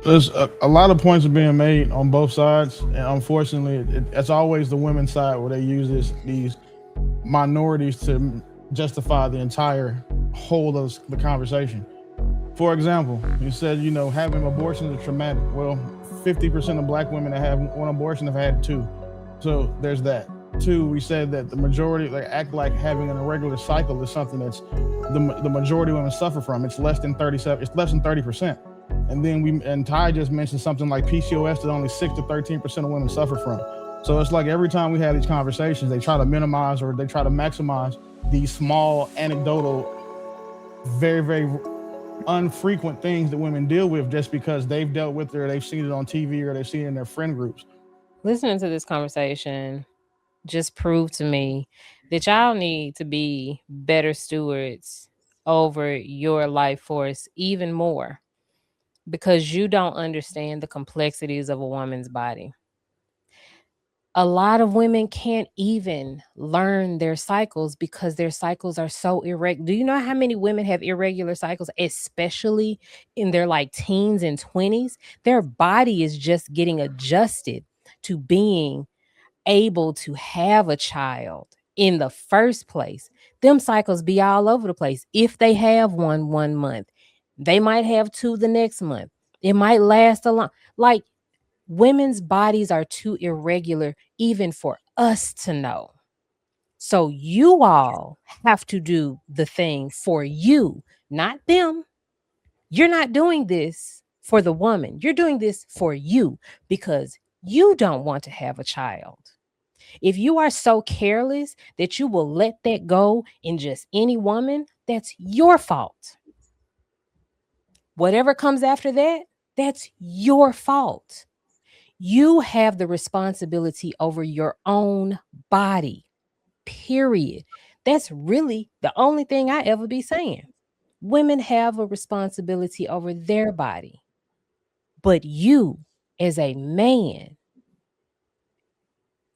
There's a lot of points are being made on both sides, and unfortunately, it's always the women's side where they use these minorities to justify the entire whole of the conversation. For example, you said having abortions is traumatic. Well, 50% of black women that have one abortion have had two, so there's that. Two, we said that the majority like act like having an irregular cycle is something that's the majority of women suffer from. It's less than 37. It's less than 30%. And then Ty just mentioned something like PCOS that only 6 to 13% of women suffer from. So it's like every time we have these conversations, they try to minimize or they try to maximize these small anecdotal, very, very unfrequent things that women deal with just because they've dealt with it or they've seen it on TV or they've seen it in their friend groups. Listening to this conversation just proved to me that y'all need to be better stewards over your life force even more because you don't understand the complexities of a woman's body. A lot of women can't even learn their cycles because their cycles are so irregular. Do you know how many women have irregular cycles, especially in their like teens and 20s? Their body is just getting adjusted to being able to have a child in the first place. Them cycles be all over the place. If they have one month, they might have two the next month. It might last a long. Like women's bodies are too irregular even for us to know. So you all have to do the thing for you, not them. You're not doing this for the woman. You're doing this for you because you don't want to have a child. If you are so careless that you will let that go in just any woman, that's your fault. Whatever comes after that, that's your fault. You have the responsibility over your own body, period. That's really the only thing I ever be saying. Women have a responsibility over their body, but you, as a man,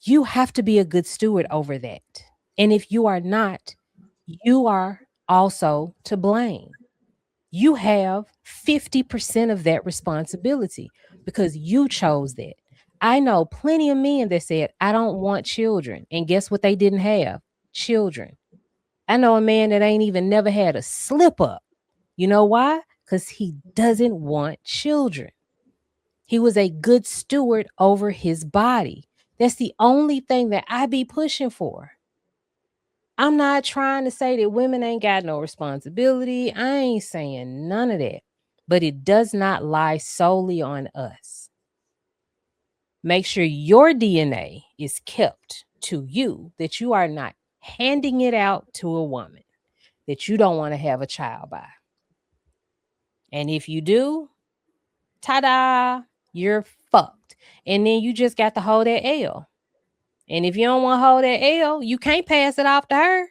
you have to be a good steward over that. And if you are not, you are also to blame. You have 50% of that responsibility because you chose that. I know plenty of men that said, I don't want children. And guess what they didn't have? Children. I know a man that ain't even never had a slip up. You know why? Because he doesn't want children. He was a good steward over his body. That's the only thing that I be pushing for. I'm not trying to say that women ain't got no responsibility. I ain't saying none of that. But it does not lie solely on us. Make sure your DNA is kept to you, that you are not handing it out to a woman that you don't want to have a child by. And if you do, ta-da, you're fucked. And then you just got to hold that L. And if you don't want to hold that L, you can't pass it off to her.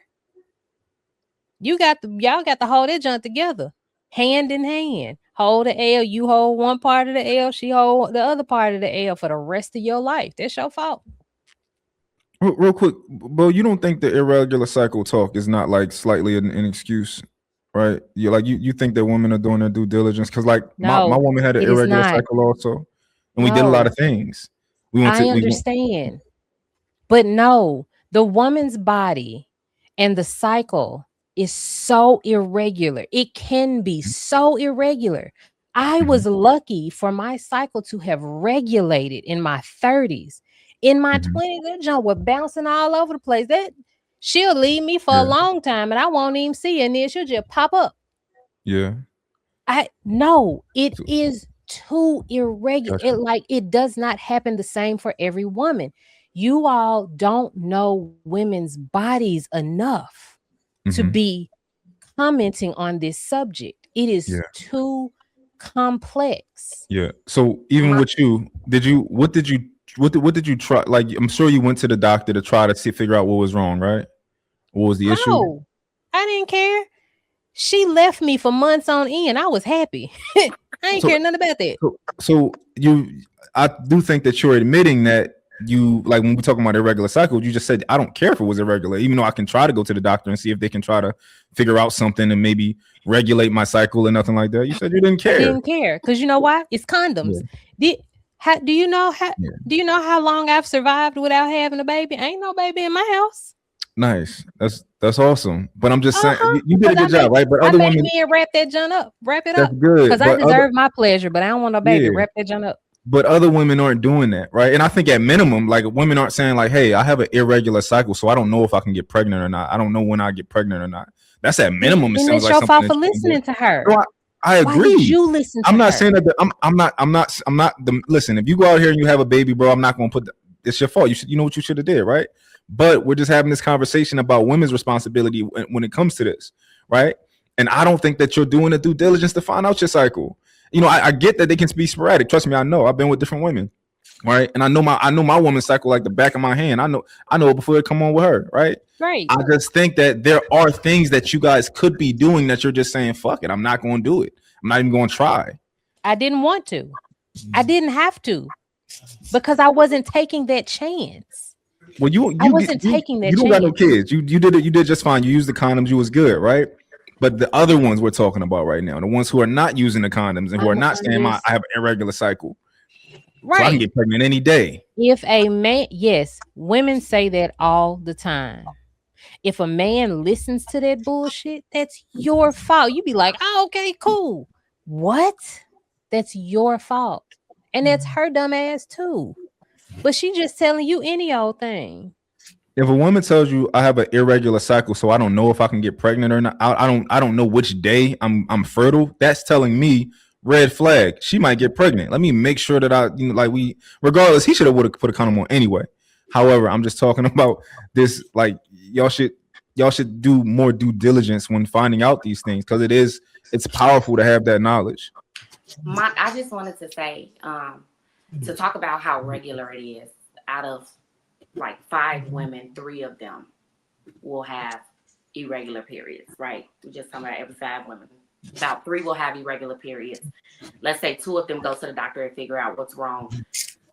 Y'all got to hold that junk together, hand in hand. Hold the L. You hold one part of the L. She hold the other part of the L for the rest of your life. That's your fault. Real quick, Bo, you don't think the irregular cycle talk is not like slightly an excuse, right? You think that women are doing their due diligence because like my No, woman had an it is irregular not. cycle also, and we did a lot No, of things. We went to I understand. But no, the woman's body and the cycle is so irregular. It can be so irregular. I was lucky for my cycle to have regulated in my 30s. In my 20s, that junk was bouncing all over the place. That she'll leave me for a yeah, long time and I won't even see it. And then she'll just pop up. yeah. I no, it So, is too irregular. gotcha. It does not happen the same for every woman. You all don't know women's bodies enough to Mm-hmm. be commenting on this subject. It is Yeah, too complex. yeah. So even My with you, what did you try? Like I'm sure you went to the doctor to try to figure out what was wrong, right? What was the issue? no, I didn't care. She left me for months on end. I was happy. I ain't So care nothing about that. so I do think that you're admitting that you like when we're talking about irregular cycles, you just said I don't care if it was irregular, even though I can try to go to the doctor and see if they can try to figure out something and maybe regulate my cycle or nothing like that. You said you didn't care. I didn't care because you know why? It's condoms. Do you know how long I've survived without having a baby? Ain't no baby in my house. Nice. That's awesome. But I'm just saying you did a good job, right? But other women men wrap that junk up. Wrap it that's up. good. Because I deserve my pleasure, but I don't want no baby. Wrap that junk up. But other women aren't doing that, right? And I think at minimum, like women aren't saying like, hey, I have an irregular cycle, so I don't know if I can get pregnant or not. I don't know when I get pregnant or not. That's at minimum. And it's your fault for listening to her. No, I agree. Why did you listen to I'm not her? saying that I'm not listen, if you go out here and you have a baby, bro, I'm not gonna put it's your fault. You know what you should have did, right? But we're just having this conversation about women's responsibility when it comes to this, right? And I don't think that you're doing the due diligence to find out your cycle. You know, I get that they can be sporadic. Trust me, I know. I've been with different women, right? And I know my woman's cycle like the back of my hand. I know before it come on with her, right? Right. I just think that there are things that you guys could be doing that you're just saying, fuck it, I'm not going to do it. I'm not even going to try. I didn't want to. I didn't have to because I wasn't taking that chance. Well, I wasn't taking that chance. You don't got no kids. You did just fine. You used the condoms. You was good, right? But the other ones we're talking about right now, the ones who are not using the condoms and who are not saying I have an irregular cycle. Right. So I can get pregnant any day. If a man, yes, women say that all the time. If a man listens to that bullshit, that's your fault. You be like, oh, okay, cool. What? That's your fault. And that's her dumb ass too. But she just telling you any old thing. If a woman tells you I have an irregular cycle, so I don't know if I can get pregnant or not, I don't know which day I'm fertile, that's telling me red flag. She might get pregnant. Let me make sure that regardless, he would have put a condom on anyway. However, I'm just talking about this, like y'all should do more due diligence when finding out these things, because it's powerful to have that knowledge. I just wanted to say, to talk about how regular it is. Out of like 5 women, 3 of them will have irregular periods, right? We're just talking about every 5 women. About 3 will have irregular periods. Let's say 2 of them go to the doctor and figure out what's wrong.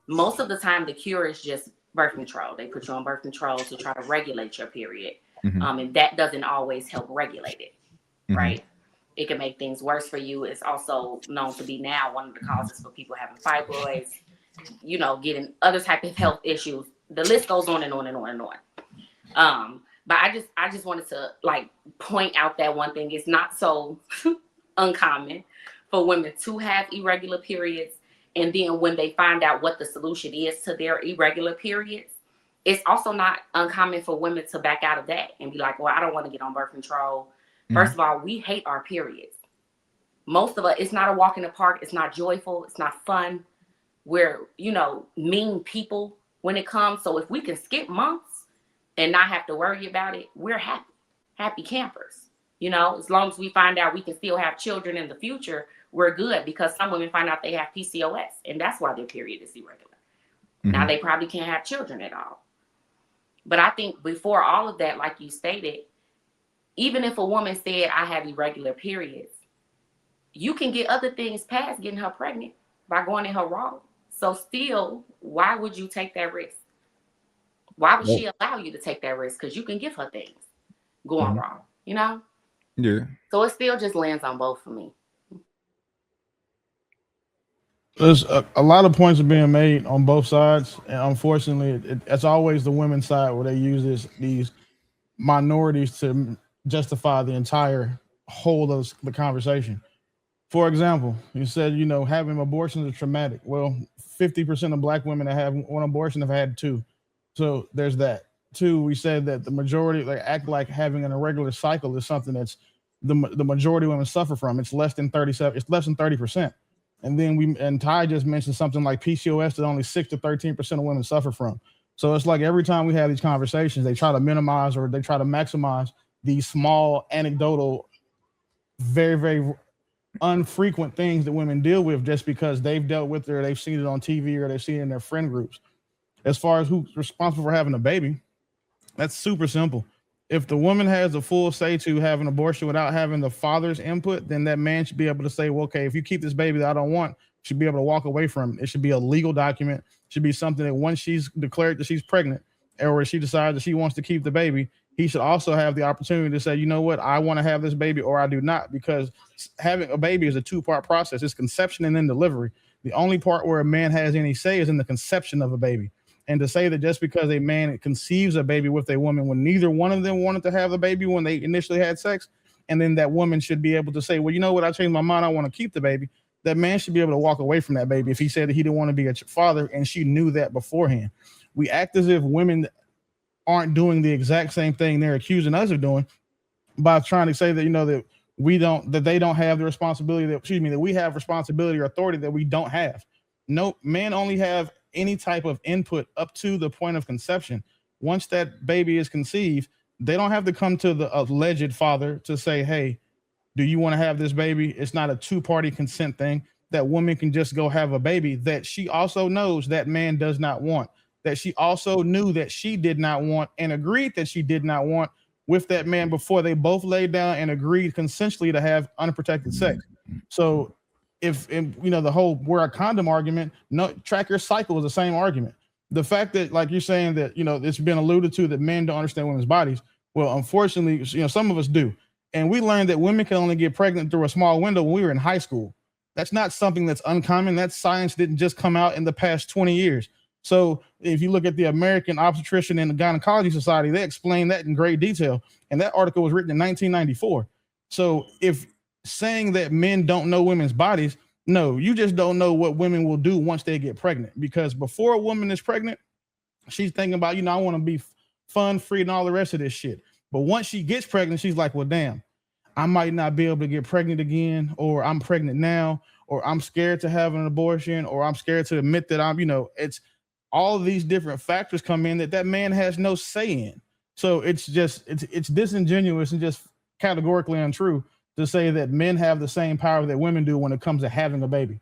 Most of the time, the cure is just birth control. They put you on birth control to try to regulate your period. Mm-hmm. And that doesn't always help regulate it, mm-hmm. right? It can make things worse for you. It's also known to be now one of the causes for people having fibroids, getting other type of health issues. The list goes on and on and on and on. But I just wanted to point out that one thing. It's not so uncommon for women to have irregular periods. And then when they find out what the solution is to their irregular periods, it's also not uncommon for women to back out of that and be like, well, I don't want to get on birth control. Mm-hmm. First of all, we hate our periods. Most of us, it's not a walk in the park. It's not joyful. It's not fun. We're, mean people when it comes. So if we can skip months and not have to worry about it, we're happy campers. As long as we find out we can still have children in the future, we're good, because some women find out they have PCOS and that's why their period is irregular. Mm-hmm. Now they probably can't have children at all. But I think before all of that, like you stated, even if a woman said I have irregular periods, you can get other things past getting her pregnant by going in her raw. So still, why would you take that risk? Why would she allow you to take that risk? Because you can give her things going wrong, Yeah. So it still just lands on both for me. There's a lot of points are being made on both sides, and unfortunately, it's always the women's side where they use these minorities to justify the entire whole of the conversation. For example, you said, having abortions is traumatic. Well, 50% of Black women that have one abortion have had 2. So there's that. 2, we said that the majority act like having an irregular cycle is something that's the majority of women suffer from. It's less than 30%. And then Ty just mentioned something like PCOS that only 6 to 13% of women suffer from. So it's like every time we have these conversations, they try to minimize or they try to maximize these small anecdotal, very, very unfrequent things that women deal with just because they've dealt with it or they've seen it on TV or they've seen it in their friend groups. As far as who's responsible for having a baby, that's super simple. If the woman has a full say to have an abortion without having the father's input, then that man should be able to say, well, okay, if you keep this baby that I don't want, should be able to walk away from. It should be a legal document. It should be something that once she's declared that she's pregnant, or she decides that she wants to keep the baby, he should also have the opportunity to say, you know what, I want to have this baby or I do not, because having a baby is a two-part process. It's conception and then delivery. The only part where a man has any say is in the conception of a baby. And to say that just because a man conceives a baby with a woman when neither one of them wanted to have a baby when they initially had sex, and then that woman should be able to say, well, you know what, I changed my mind, I want to keep the baby. That man should be able to walk away from that baby if he said that he didn't want to be a father and she knew that beforehand. We act as if women aren't doing the exact same thing they're accusing us of doing by trying to say that, you know, that they don't have the responsibility that we have responsibility or authority that we don't have. No, men only have any type of input up to the point of conception. Once that baby is conceived, they don't have to come to the alleged father to say, hey, do you want to have this baby? It's not a two-party consent thing. That woman can just go have a baby that she also knows that man does not want, that she also knew that she did not want and agreed that she did not want with that man before they both laid down and agreed consensually to have unprotected sex. So if you know, the whole wear a condom argument, no, track your cycle is the same argument. The fact that, like you're saying, that, you know, it's been alluded to that men don't understand women's bodies. Well, unfortunately, you know, some of us do. And we learned that women can only get pregnant through a small window when we were in high school. That's not something that's uncommon. That science didn't just come out in the past 20 years. So if you look at the American Obstetrician and Gynecology Society, they explain that in great detail. And that article was written in 1994. So if saying that men don't know women's bodies, no, you just don't know what women will do once they get pregnant. Because before a woman is pregnant, she's thinking about, you know, I want to be fun, free, and all the rest of this shit. But once she gets pregnant, she's like, well, damn, I might not be able to get pregnant again, or I'm pregnant now, or I'm scared to have an abortion, or I'm scared to admit that I'm, you know, it's all of these different factors come in that man has no say in. So it's just, it's disingenuous and just categorically untrue to say that men have the same power that women do when it comes to having a baby.